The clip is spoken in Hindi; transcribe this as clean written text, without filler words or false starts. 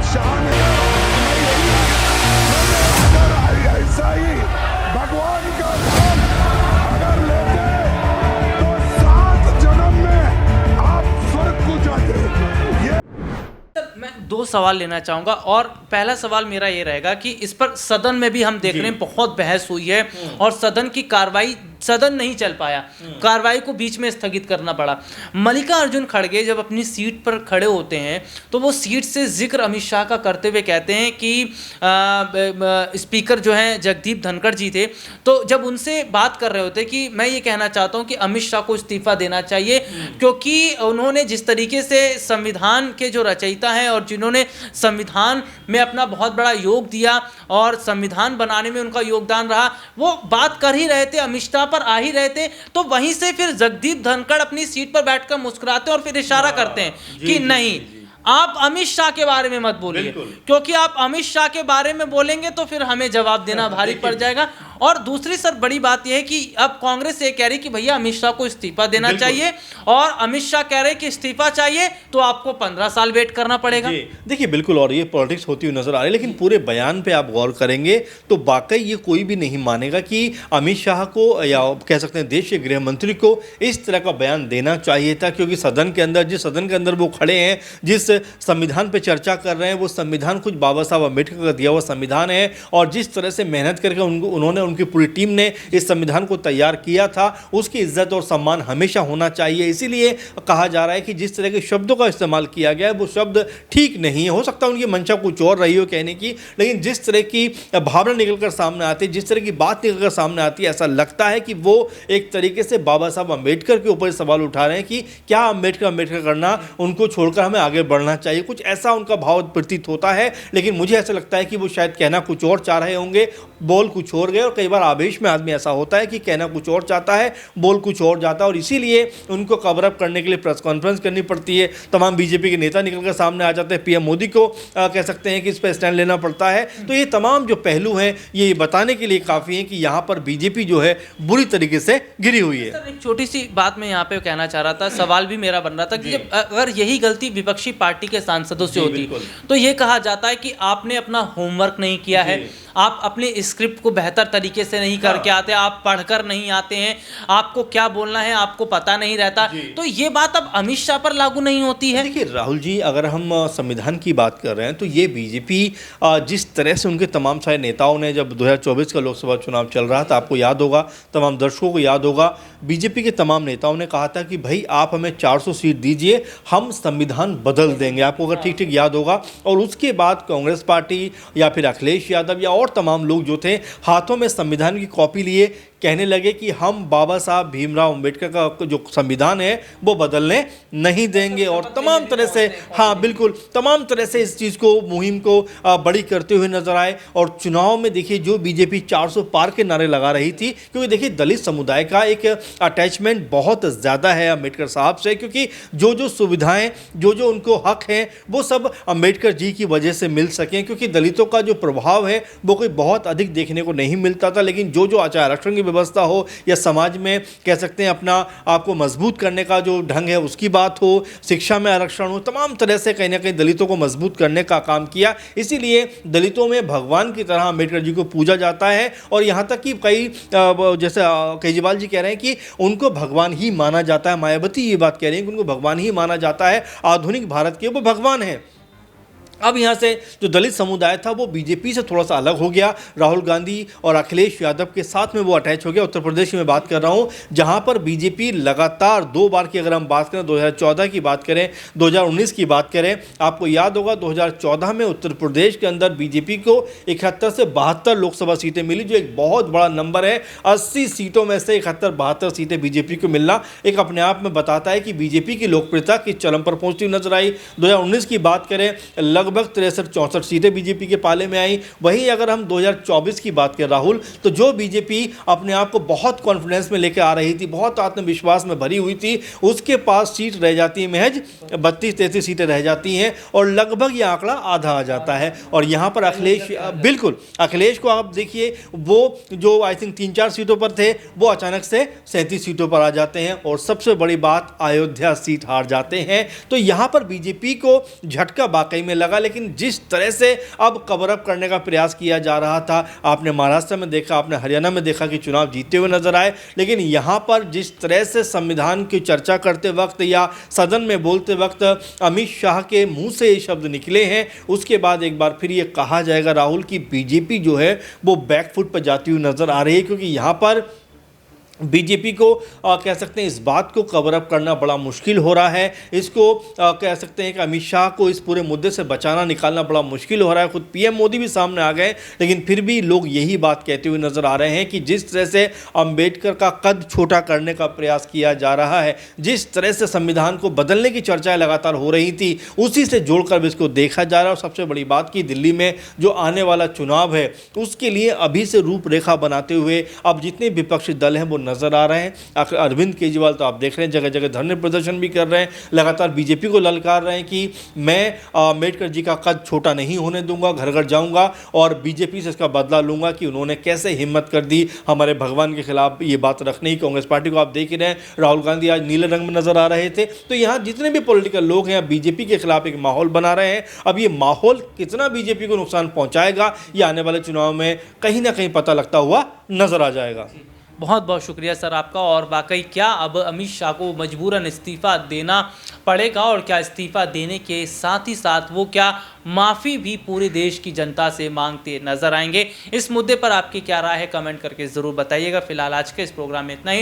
अमित शाह ने अगर ऐसा ही भगवान का नाम अगर लेते तो 7 जन्म में आप स्वर्ग को जाते। ये मैं 2 सवाल लेना चाहूँगा और पहला सवाल मेरा ये रहेगा कि इस पर सदन में भी हम देख रहे हैं बहुत बहस हुई है और सदन की कार्रवाई सदन नहीं चल पाया, कार्रवाई को बीच में स्थगित करना पड़ा। मल्लिकार्जुन खड़गे जब अपनी सीट पर खड़े होते हैं तो वो सीट से जिक्र अमित शाह का करते हुए कहते हैं कि स्पीकर जो हैं जगदीप धनखड़ जी थे, तो जब उनसे बात कर रहे होते कि मैं ये कहना चाहता हूँ कि अमित शाह को इस्तीफा देना चाहिए क्योंकि उन्होंने जिस तरीके से संविधान के जो रचयिता हैं और जिन्होंने संविधान में अपना बहुत बड़ा योग दिया और संविधान बनाने में उनका योगदान रहा, वो बात कर ही रहे थे, अमित शाह पर आ ही रहे थे, तो वहीं से फिर जगदीप धनखड़ अपनी सीट पर बैठकर मुस्कुराते और फिर इशारा करते हैं कि नहीं आप अमित शाह के बारे में मत बोलिए, क्योंकि आप अमित शाह के बारे में बोलेंगे तो फिर हमें जवाब देना भारी पड़ जाएगा। और दूसरी सर बड़ी बात यह है कि अब कांग्रेस ये कह रही कि भैया अमित शाह को इस्तीफा देना चाहिए और अमित शाह कह रहे कि इस्तीफा चाहिए तो आपको 15 साल वेट करना पड़ेगा। देखिए बिल्कुल, और ये पॉलिटिक्स होती हुई नजर आ रही है, लेकिन पूरे बयान पे आप गौर करेंगे तो वाकई ये कोई भी नहीं मानेगा कि अमित शाह को या कह सकते हैं देश के गृह मंत्री को इस तरह का बयान देना चाहिए था, क्योंकि सदन के अंदर जिस सदन के अंदर वो खड़े हैं, जिस संविधान पे चर्चा कर रहे हैं, वो संविधान खुद बाबा साहब अम्बेडकर का दिया हुआ संविधान है और जिस तरह से मेहनत करके उन्होंने उनकी पूरी टीम ने इस संविधान को तैयार किया था, उसकी इज्जत और सम्मान हमेशा होना चाहिए। इसीलिए कहा जा रहा है कि जिस तरह के शब्दों का इस्तेमाल किया गया है वो शब्द ठीक नहीं है। हो सकता है उनकी मंशा कुछ और रही हो कहने की, लेकिन जिस तरह की भावना निकलकर सामने आती है, जिस तरह की बात निकलकर सामने आती है, ऐसा लगता है कि वो एक तरीके से बाबा साहब अम्बेडकर के ऊपर सवाल उठा रहे हैं कि क्या अम्बेडकर करना, उनको छोड़कर हमें आगे बढ़ना चाहिए, कुछ ऐसा उनका भाव प्रतीत होता है। लेकिन मुझे ऐसा लगता है कि वो शायद कहना कुछ और चाह रहे होंगे, बोल कुछ और गए, और कई बार आवेश में आदमी ऐसा होता है कि कहना कुछ और चाहता है, बोल कुछ और जाता है, और इसीलिए उनको कवर अप करने के लिए प्रेस कॉन्फ्रेंस करनी पड़ती है। तमाम बीजेपी के नेता निकलकर सामने आ जाते हैं, पीएम मोदी को कह सकते हैं कि इस पर स्टैंड लेना पड़ता है। तो ये तमाम जो पहलू हैं ये बताने के लिए काफ़ी है कि यहाँ पर बीजेपी जो है बुरी तरीके से गिरी हुई है। सर एक छोटी सी बात मैं यहाँ पे कहना चाह रहा था, सवाल भी मेरा बन रहा था कि अगर यही गलती विपक्षी पार्टी के सांसदों से होती तो ये कहा जाता है कि आपने अपना होमवर्क नहीं किया है, आप अपने स्क्रिप्ट को बेहतर तरीके से नहीं करके आते, आप पढ़कर नहीं आते हैं, आपको क्या बोलना है आपको पता नहीं रहता। तो ये बात अब अमित शाह पर लागू नहीं होती है। देखिए राहुल जी, अगर हम संविधान की बात कर रहे हैं तो ये बीजेपी जिस तरह से उनके तमाम सारे नेताओं ने, जब 2024 का लोकसभा चुनाव चल रहा था, आपको याद होगा, तमाम दर्शकों को याद होगा, बीजेपी के तमाम नेताओं ने कहा था कि भाई आप हमें 400 सीट दीजिए, हम संविधान बदल देंगे, आपको अगर ठीक ठीक याद होगा। और उसके बाद कांग्रेस पार्टी या फिर अखिलेश यादव या और तमाम लोग जो थे हाथों में संविधान की कॉपी लिए कहने लगे कि हम बाबा साहब भीमराव अंबेडकर का जो संविधान है वो बदलने नहीं देंगे, और तमाम तरह से, हाँ बिल्कुल, तमाम तरह से इस चीज़ को, मुहिम को बड़ी करते हुए नजर आए। और चुनाव में देखिए जो बीजेपी 400 पार के नारे लगा रही थी, क्योंकि देखिए दलित समुदाय का एक अटैचमेंट बहुत ज़्यादा है अंबेडकर साहब से, क्योंकि जो जो सुविधाएं, जो जो उनको हक हैं वो सब अंबेडकर जी की वजह से मिल सकें, क्योंकि दलितों का जो प्रभाव है वो कोई बहुत अधिक देखने को नहीं मिलता था। लेकिन जो जो आचार आरक्षण की व्यवस्था हो या समाज में कह सकते हैं अपना आपको मजबूत करने का जो ढंग है उसकी बात हो, शिक्षा में आरक्षण हो, तमाम तरह से कहीं ना कहीं दलितों को मजबूत करने का काम किया। इसीलिए दलितों में भगवान की तरह अंबेडकर जी को पूजा जाता है, और यहाँ तक कि कई जैसे केजरीवाल जी कह रहे हैं कि उनको भगवान ही माना जाता है, मायावती ये बात कह रही है कि उनको भगवान ही माना जाता है, आधुनिक भारत के वो भगवान है। अब यहाँ से जो दलित समुदाय था वो बीजेपी से थोड़ा सा अलग हो गया, राहुल गांधी और अखिलेश यादव के साथ में वो अटैच हो गया। उत्तर प्रदेश में बात कर रहा हूँ, जहाँ पर बीजेपी लगातार 2 बार की अगर हम बात करें, 2014 की बात करें, 2019 की बात करें, आपको याद होगा 2014 में उत्तर प्रदेश के अंदर बीजेपी को 71 से 72 लोकसभा सीटें मिली, जो एक बहुत बड़ा नंबर है। 80 सीटों में से 71-72 सीटें बीजेपी को मिलना एक अपने आप में बताता है कि बीजेपी की लोकप्रियता किस चरम पर पहुँचती नजर आई। 2019 की बात करें, लगभग 63-64 सीटें बीजेपी के पाले में आई। वहीं अगर हम 2024 की बात करें राहुल, तो जो बीजेपी अपने आप को बहुत कॉन्फिडेंस में लेकर आ रही थी, बहुत आत्मविश्वास में भरी हुई थी, उसके पास सीट रह जाती है महज 32-33 सीटें रह जाती हैं, और लगभग ये आंकड़ा आधा आ जाता है। और यहाँ पर अखिलेश, बिल्कुल अखिलेश को आप देखिए, वो जो आई थिंक 3-4 सीटों पर थे वो अचानक से 37 सीटों पर आ जाते हैं, और सबसे बड़ी बात अयोध्या सीट हार जाते हैं। तो यहाँ पर बीजेपी को झटका वाकई में लगा। लेकिन जिस तरह से अब कवर अप करने का प्रयास किया जा रहा था, आपने महाराष्ट्र में देखा, आपने हरियाणा में देखा कि चुनाव जीतते हुए नजर आए, लेकिन यहाँ पर जिस तरह से संविधान की चर्चा करते वक्त या सदन में बोलते वक्त अमित शाह के मुंह से ये शब्द निकले हैं, उसके बाद एक बार फिर ये कहा जाएगा राहुल की बीजेपी जो है वो बैकफुट पर जाती हुई नजर आ रही है, क्योंकि यहाँ पर बीजेपी को कह सकते हैं इस बात को कवर अप करना बड़ा मुश्किल हो रहा है। इसको कह सकते हैं कि अमित शाह को इस पूरे मुद्दे से बचाना निकालना बड़ा मुश्किल हो रहा है। खुद पीएम मोदी भी सामने आ गए, लेकिन फिर भी लोग यही बात कहते हुए नजर आ रहे हैं कि जिस तरह से अंबेडकर का कद छोटा करने का प्रयास किया जा रहा है, जिस तरह से संविधान को बदलने की चर्चाएं लगातार हो रही थी, उसी से जोड़कर इसको देखा जा रहा है। और सबसे बड़ी बात कि दिल्ली में जो आने वाला चुनाव है उसके लिए अभी से रूपरेखा बनाते हुए अब जितने विपक्षी दल हैं वो नजर आ रहे हैं। आखिर अरविंद केजरीवाल तो आप देख रहे हैं जगह जगह धरने प्रदर्शन भी कर रहे हैं, लगातार बीजेपी को ललकार रहे हैं कि मैं अम्बेडकर जी का कद छोटा नहीं होने दूंगा, घर घर जाऊंगा और बीजेपी से इसका बदला लूंगा कि उन्होंने कैसे हिम्मत कर दी हमारे भगवान के खिलाफ ये बात रखने की। कांग्रेस पार्टी को आप देख ही रहे हैं, राहुल गांधी आज नीले रंग में नजर आ रहे थे। तो यहाँ जितने भी पॉलिटिकल लोग हैं बीजेपी के खिलाफ एक माहौल बना रहे हैं। अब ये माहौल कितना बीजेपी को नुकसान पहुंचाएगा ये आने वाले चुनाव में कहीं ना कहीं पता लगता हुआ नजर आ जाएगा। बहुत बहुत शुक्रिया सर आपका। और वाकई क्या अब अमित शाह को मजबूरन इस्तीफ़ा देना पड़ेगा, और क्या इस्तीफ़ा देने के साथ ही साथ वो क्या माफ़ी भी पूरे देश की जनता से मांगते नजर आएंगे? इस मुद्दे पर आपकी क्या राय है, कमेंट करके ज़रूर बताइएगा। फिलहाल आज के इस प्रोग्राम में इतना ही।